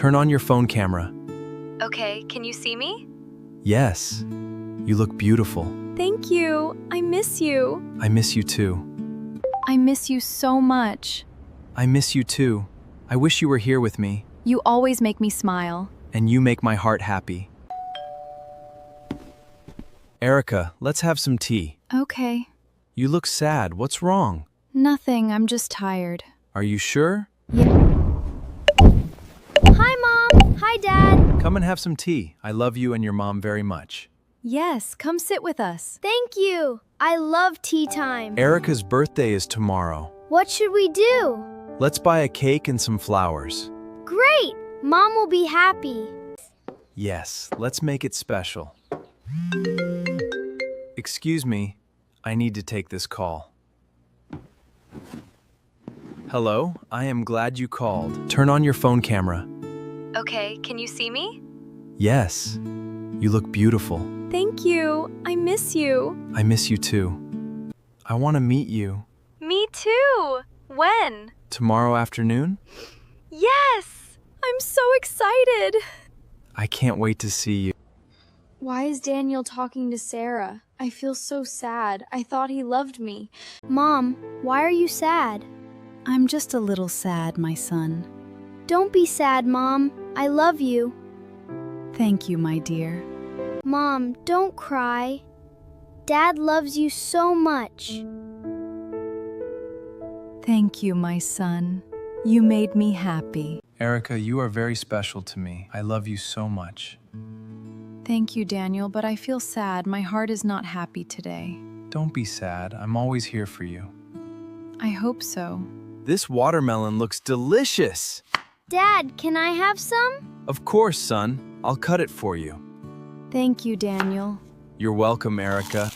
Turn on your phone camera. Okay, can you see me? Yes. You look beautiful. Thank you. I miss you. I miss you too. I miss you so much. I miss you too. I wish you were here with me. You always make me smile. And you make my heart happy. Erika, let's have some tea. Okay. You look sad. What's wrong? Nothing, I'm just tired. Are you sure? Hi, Mom. Hi, Dad. Come and have some tea. I love you and your mom very much. Yes, come sit with us. Thank you. I love tea time. Erika's birthday is tomorrow. What should we do? Let's buy a cake and some flowers. Great. Mom will be happy. Yes, let's make it special. Excuse me, I need to take this call. Hello, I am glad you called. Turn on your phone camera. Okay, can you see me? Yes, you look beautiful. Thank you. I miss you. I miss you too. I want to meet you. Me too. When? Tomorrow afternoon? Yes! I'm so excited. I can't wait to see you. Why is Daniel talking to Sara? I feel so sad. I thought he loved me. Mom, why are you sad? I'm just a little sad, my son. Don't be sad, Mom. I love you. Thank you, my dear. Mom, don't cry. Dad loves you so much. Thank you, my son. You made me happy. Erika, you are very special to me. I love you so much. Thank you, Daniel, but I feel sad. My heart is not happy today. Don't be sad. I'm always here for you. I hope so. This watermelon looks delicious. Dad, can I have some? Of course, son. I'll cut it for you. Thank you, Daniel. You're welcome, Erika.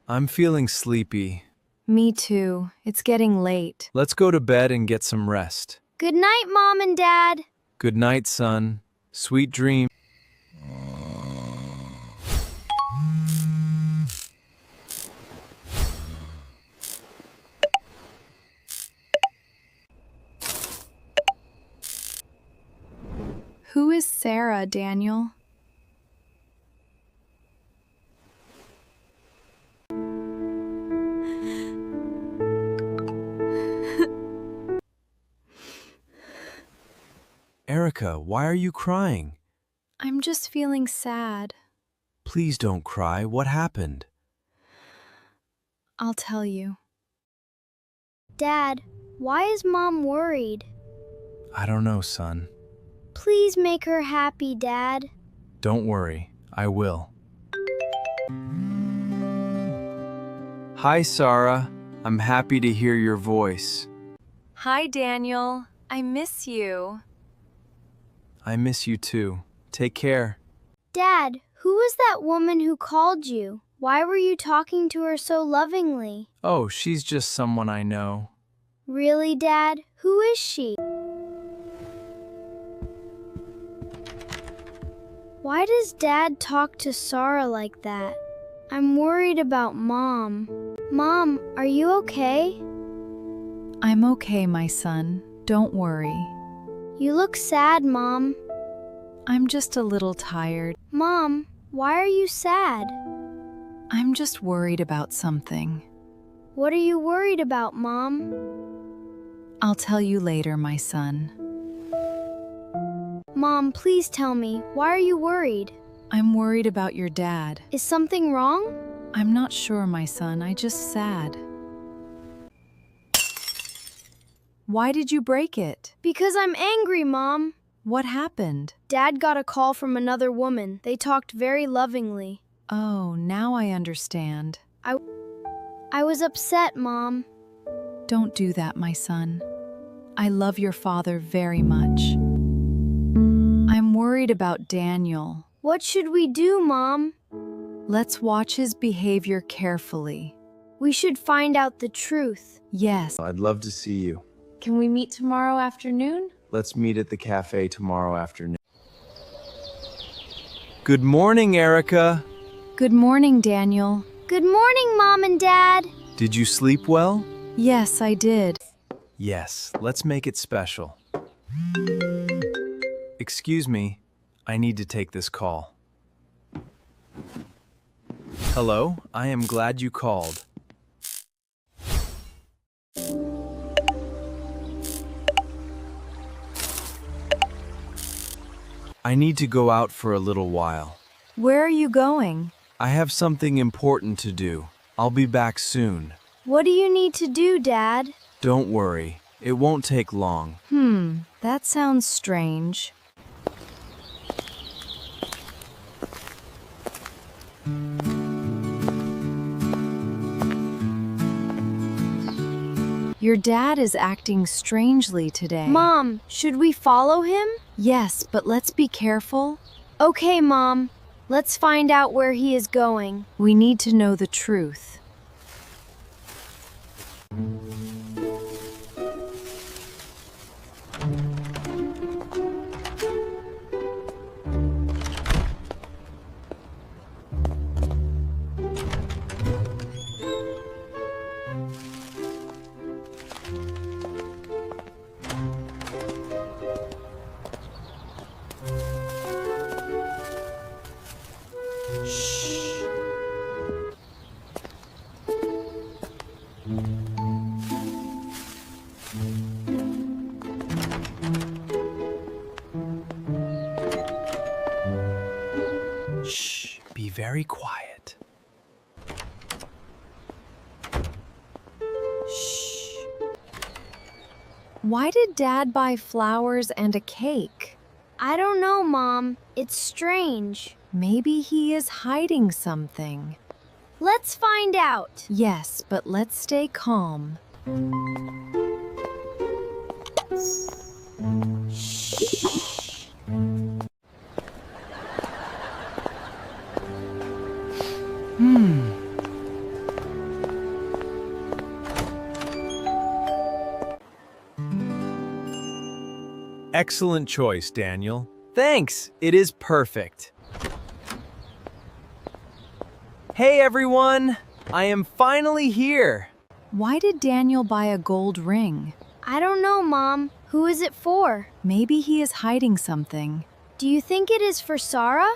I'm feeling sleepy. Me too. It's getting late. Let's go to bed and get some rest. Good night, Mom and Dad. Good night, son. Sweet dreams. Who is Sara, Daniel? Erika, why are you crying? I'm just feeling sad. Please don't cry. What happened? I'll tell you. Dad, why is Mom worried? I don't know, son. Please make her happy, Dad. Don't worry. I will. Hi, Sara. I'm happy to hear your voice. Hi, Daniel. I miss you. I miss you too. Take care. Dad, who was that woman who called you? Why were you talking to her so lovingly? Oh, she's just someone I know. Really, Dad? Who is she? Why does Dad talk to Sara like that? I'm worried about Mom. Mom, are you okay? I'm okay, my son. Don't worry. You look sad, Mom. I'm just a little tired. Mom, why are you sad? I'm just worried about something. What are you worried about, Mom? I'll tell you later, my son. Mom, please tell me, why are you worried? I'm worried about your dad. Is something wrong? I'm not sure, my son. I just sad. Why did you break it? Because I'm angry, Mom. What happened? Dad got a call from another woman. They talked very lovingly. Oh, now I understand. I was upset, Mom. Don't do that, my son. I love your father very much. I'm worried about Daniel. What should we do, Mom? Let's watch his behavior carefully. We should find out the truth. Yes. I'd love to see you. Can we meet tomorrow afternoon? Let's meet at the cafe tomorrow afternoon. Good morning, Erika. Good morning, Daniel. Good morning, Mom and Dad. Did you sleep well? Yes, I did. Yes, let's make it special. Excuse me, I need to take this call. Hello, I am glad you called. I need to go out for a little while. Where are you going? I have something important to do. I'll be back soon. What do you need to do, Dad? Don't worry, it won't take long. That sounds strange. Your dad is acting strangely today. Mom, should we follow him? Yes, but let's be careful. Okay, Mom. Let's find out where he is going. We need to know the truth. Shh, be very quiet. Why did Dad buy flowers and a cake? I don't know, Mom. It's strange. Maybe he is hiding something. Let's find out. Yes, but let's stay calm. Excellent choice, Daniel. Thanks, it is perfect. Hey everyone, I am finally here. Why did Daniel buy a gold ring? I don't know, Mom. Who is it for? Maybe he is hiding something. Do you think it is for Sara?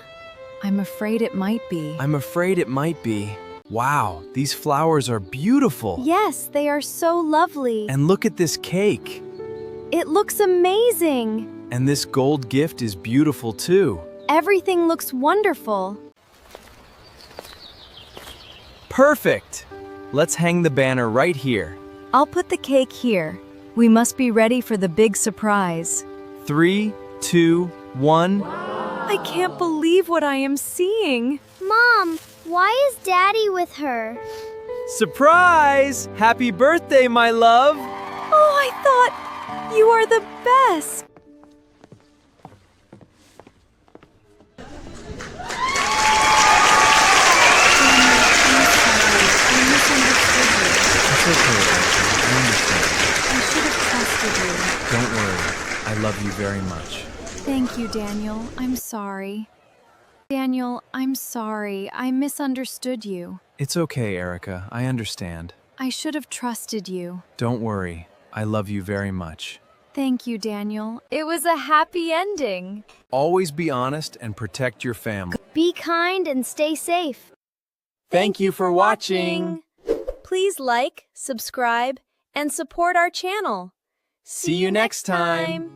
I'm afraid it might be. I'm afraid it might be. Wow, these flowers are beautiful. Yes, they are so lovely. And look at this cake. It looks amazing. And this gold gift is beautiful too. Everything looks wonderful. Perfect. Let's hang the banner right here. I'll put the cake here. We must be ready for the big surprise. 3, 2, 1. I can't believe what I am seeing. Mom, why is Daddy with her? Surprise! Happy birthday, my love! Oh, I thought you are the best. It's okay, Erika. I understand. I should have trusted you. Don't worry. I love you very much. Thank you, Daniel. I'm sorry. Daniel, I'm sorry. I misunderstood you. It's okay, Erika. I understand. I should have trusted you. Don't worry. I love you very much. Thank you, Daniel. It was a happy ending. Always be honest and protect your family. Be kind and stay safe. Thank you for watching. Please like, subscribe, and support our channel. See you next time.